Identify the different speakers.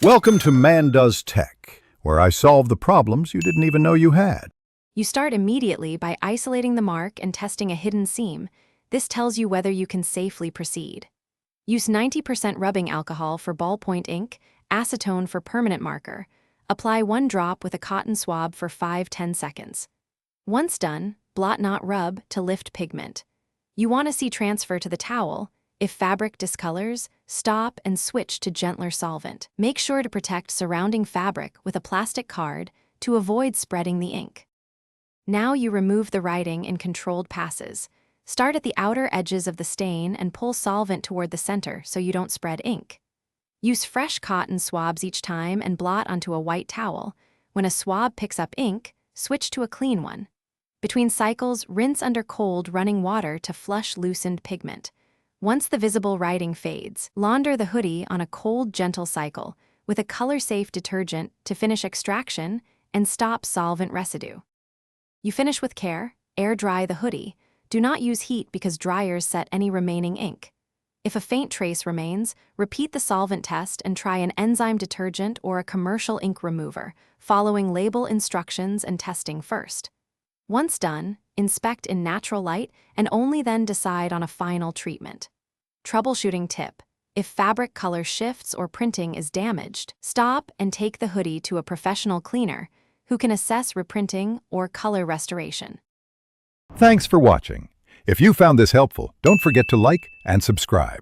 Speaker 1: Welcome to Man Does Tech, where I solve the problems you didn't even know you had.
Speaker 2: You start immediately by isolating the mark and testing a hidden seam. This tells you whether you can safely proceed. Use 90% rubbing alcohol for ballpoint ink, acetone for permanent marker. Apply 1 drop with a cotton swab for 5-10 seconds. Once done, blot not rub to lift pigment. You want to see transfer to the towel. If fabric discolors, stop and switch to gentler solvent. Make sure to protect surrounding fabric with a plastic card to avoid spreading the ink. Now you remove the writing in controlled passes. Start at the outer edges of the stain and pull solvent toward the center so you don't spread ink. Use fresh cotton swabs each time and blot onto a white towel. When a swab picks up ink, switch to a clean one. Between cycles, rinse under cold running water to flush loosened pigment. Once the visible writing fades, launder the hoodie on a cold, gentle cycle with a color-safe detergent to finish extraction and stop solvent residue. You finish with care, air dry the hoodie. Do not use heat because dryers set any remaining ink. If a faint trace remains, repeat the solvent test and try an enzyme detergent or a commercial ink remover, following label instructions and testing first. Once done, inspect in natural light and only then decide on a final treatment. Troubleshooting tip: if fabric color shifts or printing is damaged, stop and take the hoodie to a professional cleaner who can assess reprinting or color restoration.
Speaker 1: Thanks for watching. If you found this helpful, don't forget to like and subscribe.